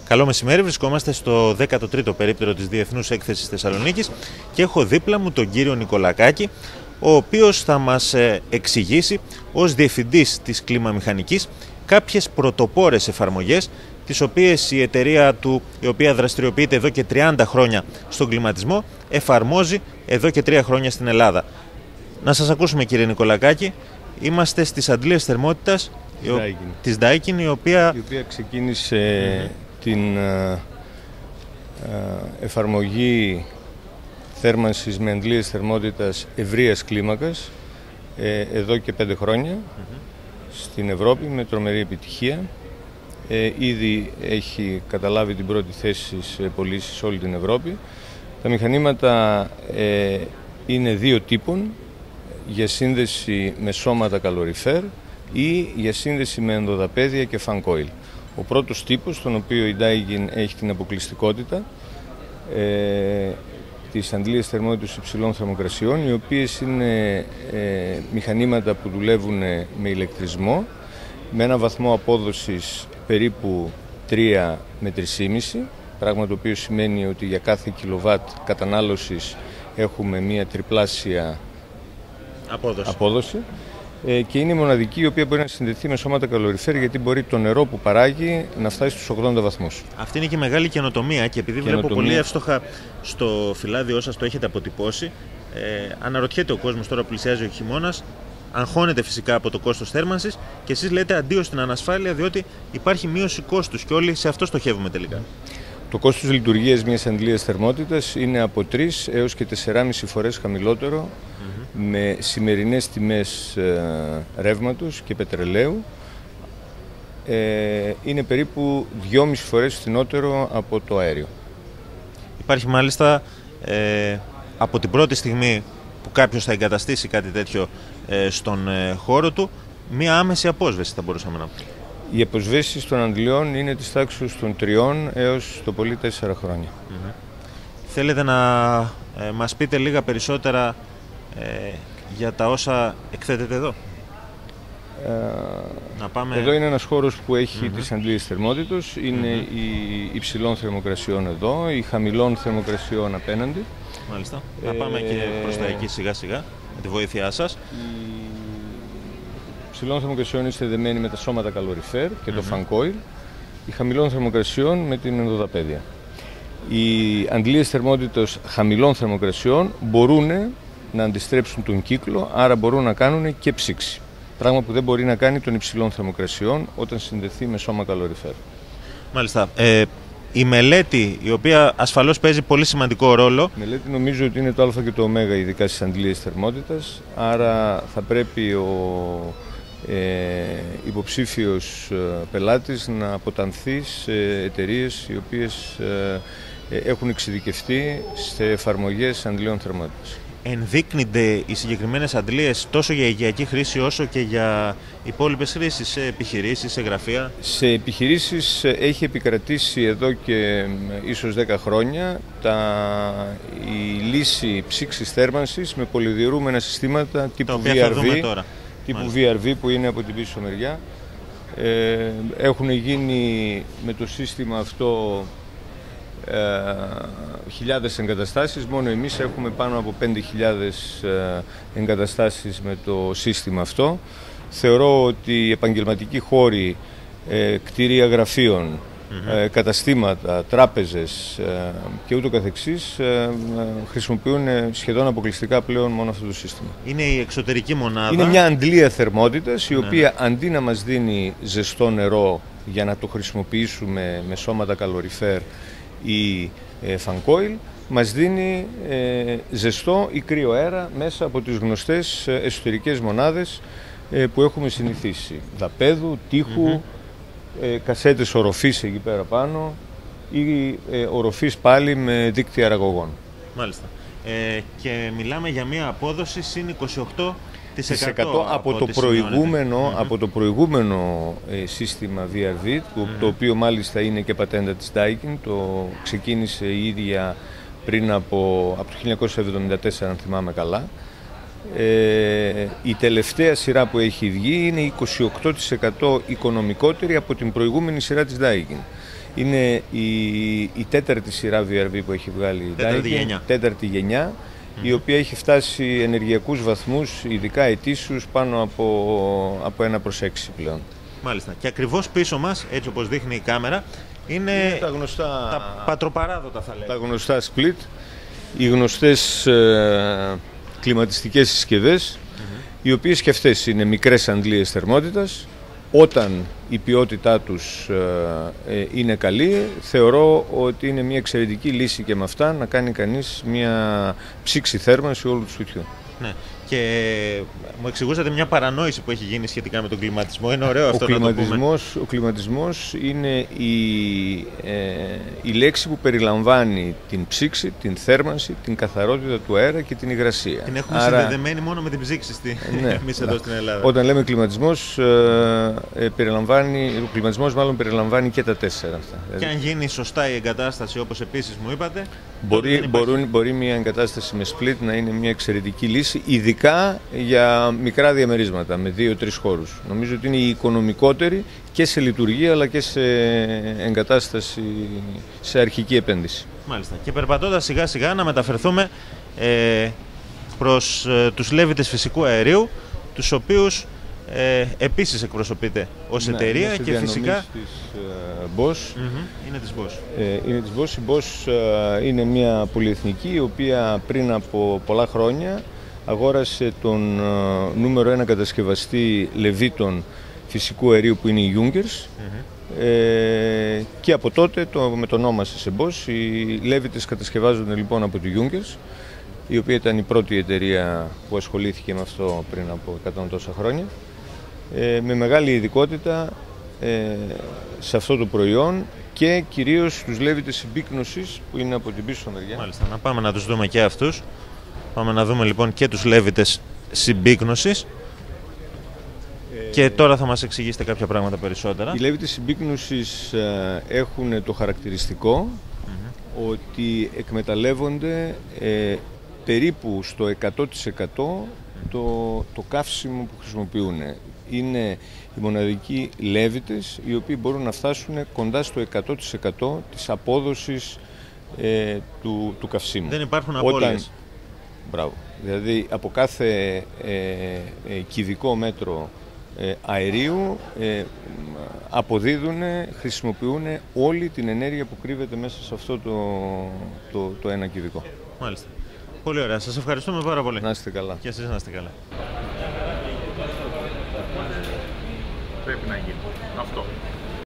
Καλό μεσημέρι, βρισκόμαστε στο 13ο περίπτερο της Διεθνούς Έκθεσης Θεσσαλονίκης και έχω δίπλα μου τον κύριο Νικολακάκη, ο οποίος θα μας εξηγήσει ως διευθυντής της κλίμαμηχανικής κάποιες πρωτοπόρες εφαρμογές, τις οποίες η εταιρεία του, η οποία δραστηριοποιείται εδώ και 30 χρόνια στον κλιματισμό, εφαρμόζει εδώ και 3 χρόνια στην Ελλάδα. Να σας ακούσουμε, κύριε Νικολακάκη. Είμαστε στις αντλίες θερμότητας της Daikin, η οποία ξεκίνησε την εφαρμογή θέρμανσης με αντλίες θερμότητας ευρείας κλίμακας εδώ και 5 χρόνια στην Ευρώπη με τρομερή επιτυχία. Ήδη έχει καταλάβει την πρώτη θέση σε πωλήσεις σε όλη την Ευρώπη. Τα μηχανήματα είναι 2 τύπων, για σύνδεση με σώματα καλοριφέρ ή για σύνδεση με ενδοδαπέδια και fan coil. Ο πρώτος τύπος, στον οποίο η Daikin έχει την αποκλειστικότητα, τις αντλίες θερμότητας υψηλών θερμοκρασιών, οι οποίες είναι μηχανήματα που δουλεύουν με ηλεκτρισμό, με ένα βαθμό απόδοσης περίπου 3 με 3,5, πράγμα το οποίο σημαίνει ότι για κάθε κιλοβάτ κατανάλωσης έχουμε μία τριπλάσια απόδοση. Και είναι η μοναδική η οποία μπορεί να συνδεθεί με σώματα καλοριφέρ, γιατί μπορεί το νερό που παράγει να φτάσει στους 80 βαθμούς. Αυτή είναι και μεγάλη καινοτομία και επειδή βλέπω πολύ εύστοχα στο φυλάδιό σας το έχετε αποτυπώσει, αναρωτιέται ο κόσμος, τώρα πλησιάζει ο χειμώνας, αγχώνεται φυσικά από το κόστος θέρμανσης και εσείς λέτε αντίο στην ανασφάλεια, διότι υπάρχει μείωση κόστους και όλοι σε αυτό στοχεύουμε τελικά. Το κόστος λειτουργίας μιας αντλίας θερμότητας είναι από 3 έως και 4,5 φορές χαμηλότερο με σημερινές τιμές ρεύματος και πετρελαίου. Είναι περίπου 2,5 φορές φθηνότερο από το αέριο. Υπάρχει μάλιστα από την πρώτη στιγμή που κάποιος θα εγκαταστήσει κάτι τέτοιο στον χώρο του, μία άμεση απόσβεση, θα μπορούσαμε να πούμε. Οι αποσβέσεις των αντλιών είναι της τάξης των 3 έως το πολύ 4 χρόνια. Θέλετε να μας πείτε λίγα περισσότερα για τα όσα εκθέτετε εδώ? Εδώ είναι ένας χώρος που έχει τις αντλίες θερμότητος, είναι οι υψηλών θερμοκρασιών εδώ, οι χαμηλών θερμοκρασιών απέναντι. Μάλιστα. Να πάμε και προς τα εκεί σιγά σιγά, με τη βοήθειά σας. Οι υψηλών θερμοκρασιών είστε δεμένοι με τα σώματα καλοριφέρ και το fan coil, οι χαμηλών θερμοκρασιών με την ενδοδαπέδια. Οι αντλίες θερμότητας χαμηλών θερμοκρασιών μπορούν να αντιστρέψουν τον κύκλο, άρα μπορούν να κάνουν και ψήξη. Πράγμα που δεν μπορεί να κάνει των υψηλών θερμοκρασιών όταν συνδεθεί με σώμα καλοριφέρ. Μάλιστα. Η μελέτη, η οποία ασφαλώς παίζει πολύ σημαντικό ρόλο. Η μελέτη νομίζω ότι είναι το α και το ω, ειδικά στις αντλίες θερμότητας, άρα θα πρέπει ο υποψήφιος πελάτης να αποτανθεί σε εταιρείες οι οποίες έχουν εξειδικευτεί σε εφαρμογές αντλιών θερμότητας. Ενδείκνυνται οι συγκεκριμένες αντλίες τόσο για οικιακή χρήση όσο και για υπόλοιπες χρήσεις, σε επιχειρήσεις, σε γραφεία? Σε επιχειρήσεις έχει επικρατήσει εδώ και ίσως 10 χρόνια η λύση ψήξης θέρμανσης με πολυδιαιρούμενα συστήματα τύπου VRV που είναι από την πίσω μεριά. Έχουν γίνει με το σύστημα αυτό χιλιάδες εγκαταστάσεις. Μόνο εμείς έχουμε πάνω από 5.000 εγκαταστάσεις με το σύστημα αυτό. Θεωρώ ότι οι επαγγελματικοί χώροι, κτίρια γραφείων, καταστήματα, τράπεζες και ούτω καθεξής χρησιμοποιούν σχεδόν αποκλειστικά πλέον μόνο αυτό το σύστημα. Είναι η εξωτερική μονάδα. Είναι μια αντλία θερμότητας η οποία αντί να μας δίνει ζεστό νερό για να το χρησιμοποιήσουμε με σώματα καλοριφέρ ή fan coil, μας δίνει ζεστό ή κρύο αέρα μέσα από τις γνωστές εσωτερικές μονάδες που έχουμε συνηθίσει. Δαπέδου, τείχου, κασέτες οροφής εκεί πέρα πάνω ή οροφής πάλι με δίκτυα αραγωγών. Μάλιστα. Και μιλάμε για μια απόδοση συν 28% από το προηγούμενο σύστημα VRV, το οποίο μάλιστα είναι και πατέντα της Daikin. Το ξεκίνησε η ίδια πριν από το 1974, αν θυμάμαι καλά. Η τελευταία σειρά που έχει βγει είναι 28% οικονομικότερη από την προηγούμενη σειρά της Daikin. Είναι η τέταρτη σειρά VRV που έχει βγάλει η Daikin, τέταρτη γενιά, η οποία έχει φτάσει ενεργειακούς βαθμούς, ειδικά ετήσιους, πάνω από 1/6 πλέον. Μάλιστα. Και ακριβώς πίσω μας, έτσι όπως δείχνει η κάμερα, είναι τα γνωστά, τα πατροπαράδοτα, θα λέγαμε. Τα γνωστά split, οι γνωστές κλιματιστικές συσκευές, οι οποίες και αυτές είναι μικρές αντλίες θερμότητας. Όταν η ποιότητά τους είναι καλή, θεωρώ ότι είναι μια εξαιρετική λύση και με αυτά να κάνει κανείς μια ψήξη θέρμανση όλου του σπιτιού. Ναι. Και μου εξηγούσατε μια παρανόηση που έχει γίνει σχετικά με τον κλιματισμό. Είναι ωραίο αυτό να το πούμε. Ο κλιματισμός είναι η λέξη που περιλαμβάνει την ψήξη, την θέρμανση, την καθαρότητα του αέρα και την υγρασία. Την έχουμε συνδεδεμένη μόνο με την ψήξη εμείς εδώ στην Ελλάδα. Όταν λέμε κλιματισμός, ο κλιματισμός μάλλον περιλαμβάνει και τα 4 αυτά. Και αν γίνει σωστά η εγκατάσταση, όπως επίσης μου είπατε, μπορεί μια εγκατάσταση με split να είναι μια εξαιρετική λύση, ειδικά για μικρά διαμερίσματα με 2-3 χώρους. Νομίζω ότι είναι η οικονομικότερη και σε λειτουργία αλλά και σε εγκατάσταση, σε αρχική επένδυση. Μάλιστα. Και περπατώντας σιγά σιγά να μεταφερθούμε προς τους λέβητες φυσικού αερίου, τους οποίους επίσης εκπροσωπείται ως εταιρεία και φυσικά της Bosch. Είναι της Bosch. Είναι της Bosch. Η Bosch είναι μια πολυεθνική η οποία πριν από πολλά χρόνια αγόρασε τον νούμερο 1 κατασκευαστή λεβίτων φυσικού αερίου που είναι η Junkers, και από τότε το μετονόμασε σε Bosch. Οι λέβητες κατασκευάζονται λοιπόν από τη Junkers, η οποία ήταν η πρώτη εταιρεία που ασχολήθηκε με αυτό πριν από 100 τόσα χρόνια, με μεγάλη ειδικότητα σε αυτό το προϊόν και κυρίως στους λέβητες συμπίκνωσης που είναι από την πίσω μεριά. Μάλιστα, να πάμε να τους δούμε και αυτούς. Πάμε να δούμε λοιπόν και τους λέβητες συμπίκνωσης και τώρα θα μας εξηγήσετε κάποια πράγματα περισσότερα. Οι λέβητες συμπίκνωσης έχουν το χαρακτηριστικό ότι εκμεταλλεύονται περίπου στο 100% το καύσιμο που χρησιμοποιούν. Είναι οι μοναδικοί λέβητες οι οποίοι μπορούν να φτάσουν κοντά στο 100% της απόδοσης του καυσίμου. Δεν υπάρχουν απώλειες. Μπράβο. Δηλαδή από κάθε κυβικό μέτρο αερίου χρησιμοποιούν όλη την ενέργεια που κρύβεται μέσα σε αυτό το ένα κυβικό. Μάλιστα. Πολύ ωραία. Σας ευχαριστούμε πάρα πολύ. Να είστε καλά. Και εσείς να είστε καλά. Πρέπει να γίνει αυτό.